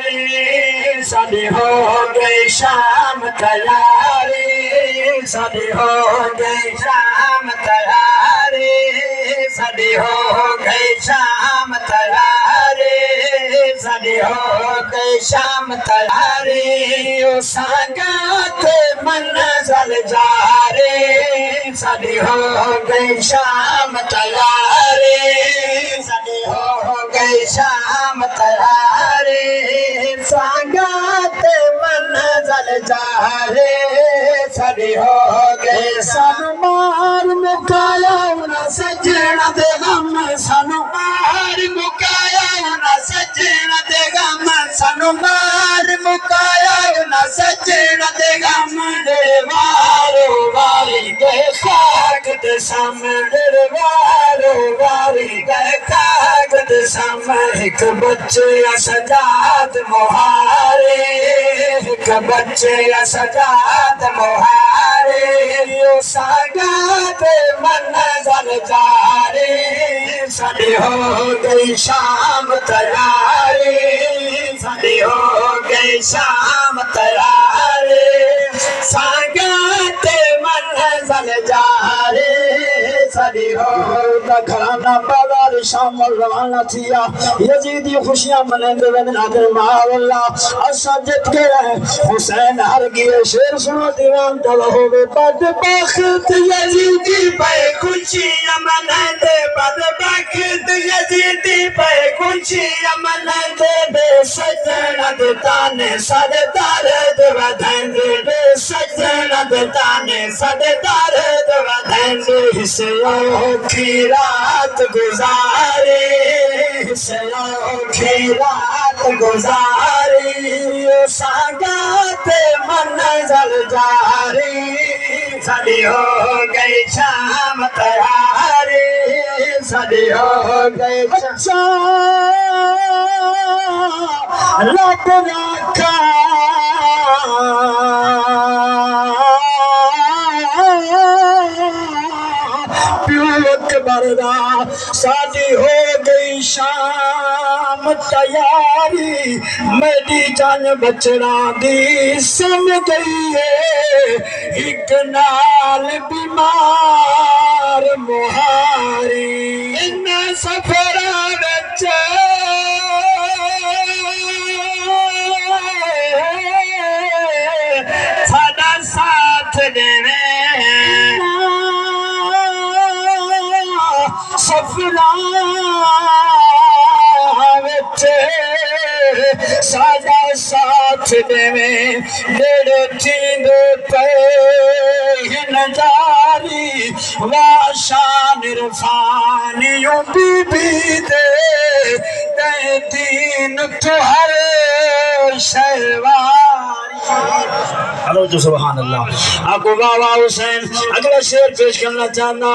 तैयारी साडी हो गई शाम तैयारी साडी हो गई शाम तैयारी साडी हो गई शाम तैयारी साडी हो गई शाम तैयारी ओ संगत मंज़िल जा रे साडी हो गई शाम तैयारी साडी हो गई शाम तैयारी संगत मंज़िल जा रे साडी हो गई सानू मार मुकाया ना सजना दे गम सानू मार मुकाया ना सजना दे गम सानू मार मुकाया ना सजना दे गम दे वारो वारी गए कागद सामने वारो वारी गए कागद सामने एक बच्चे सजाद मोहारे एक बच्चे सजाद मोहारे यो सागत मंज़िल जा रे साडी हो गई शाम तैयारी साडी हो गई शाम तैयारी सागत मंज़िल जा रे साडी हो घराना बाजार शाम रवाना थिया यजीदी खुशियां मनाते वे नादर मावल्ला असा जित गए हुसैन हार गए शेर सुनो दीवान तल हो गए बदबख्त यजीदी पे खुशियां मनाते बदबख्त यजीदी पे खुशियां मनाते बे सजना दे ताने सादे दर्द वधांदे बे सजना दे ताने सादे दर्द वधांदे हिस्से औखी रात गुजारे हिस्से औखी रात गुजारे सागत मंज़िल जा रे साडी हो गई शाम तैयारी साडी हो गई रब रखा बरदा साडी हो गई शाम तैयारी मेरी जान बचना दी सम गई है एक नाल बीमार मुहारी इन सफर विच साडा साथ देवे सफरा विच साडा साथ देवे नेड़े थींदे पे नजारी वाशान इरफानियों बीबी दे ते दीन तुहर शहवारी हेलो जो सुभान अल्लाह आपको बाबा हुसैन अगला शेर पेश करना चाहना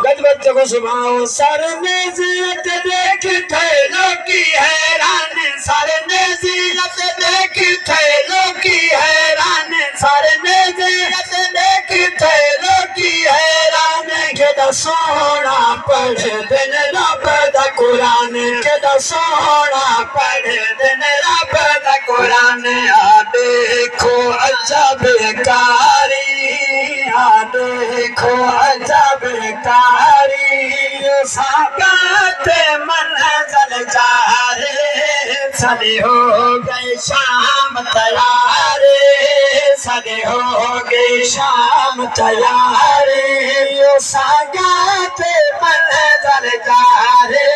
गजबत को सुभाओ सर में ज़ीनत देख थे लोकी हैरान सर में ज़ीनत देख थे लोकी हैरान सर में ज़ीनत देख थे लोकी हैरान केदा सोना पढ़ दिन रब दा कुरान केदा सोना पढ़ दिन रब दा कुरान आ देखो अजब कारी आ देखो अजब कारी सागत मंज़िल जा रे साडी हो गई शाम तैयारी साडी हो गई शाम तैयारी सागत मंज़िल जा रे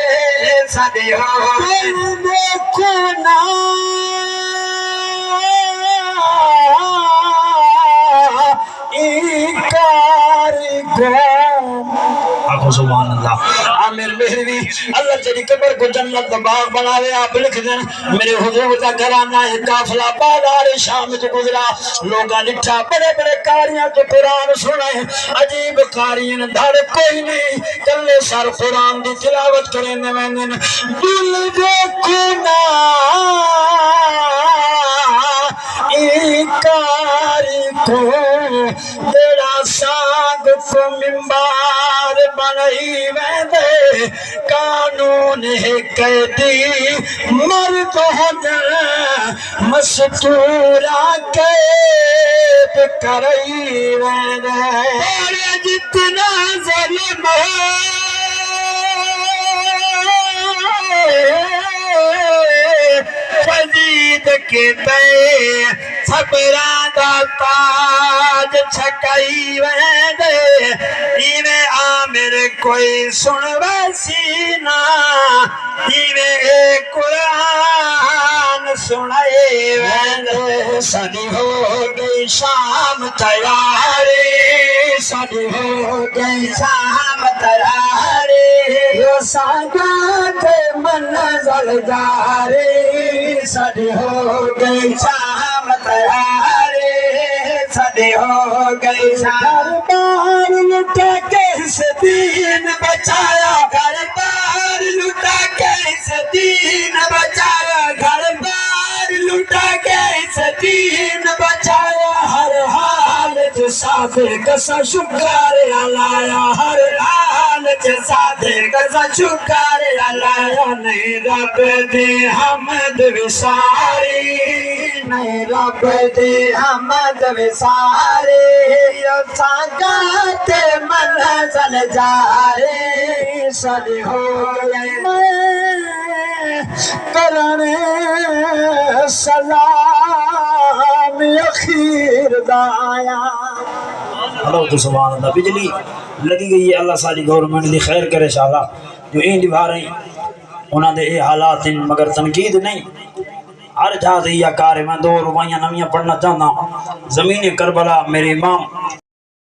साडी हो देखो ना सुभान अल्लाह आमिर मेहरवी अल्लाह तेरी कब्र को जन्नत का बाग बनावे आप लिख दें मेरे हुजूर का घराना है काफिला बाजार शाम में गुजरा लोगा लिखा बड़े बड़े कारियां तो कुरान सुने अजीब कारियन धड़ कोई नहीं कल्ले सर कुरान दी तिलावत करेंदे वेंदे दिल देखो ना कारी को तेरा साग को मिंबार बनई वेंदे कानून है कैदी मर्द होना मस्तूरा के करई वेंदे जितना ज़ुल्म यज़ीद के पे सबरा दा ताज छकाई वेंदे इवे आमिर कोई सुन वसी ना इवे कुरान सुनाए वेंदे साडी हो गई शाम तैयारी साडी हो गई शाम तैयारी यो सागात मंज़िल जारी साडी हो गई शाम तैयारी साडी हो गई शाम बार लुटा के इस दीन बचाया घर बार लुटा के इस दीन बचाया घर बार लुटा के इस दीन बचाया हर हाल च साथे कसा शुक्र अलाया हर हाल च साथे कसा शुक्र अलाया नहीं रब दे हमद विसारी नहीं रब दे हमद विसारी यो सागात मंज़िल जारे सदी हो गए करने सलाम अखीर दाया। हेलो तो सुभान अल्लाह बिजली लगी गई है अल्लाह सारी गवर्नमेंट दी खैर करे इंशाअल्लाह जो इन निभा रही उन्होंने ये हालात मगर तनकीद नहीं हर जहाज या कार मैं 2 रुबाइयां नवियां पढ़ना चाहता जमीन करबला मेरे इमाम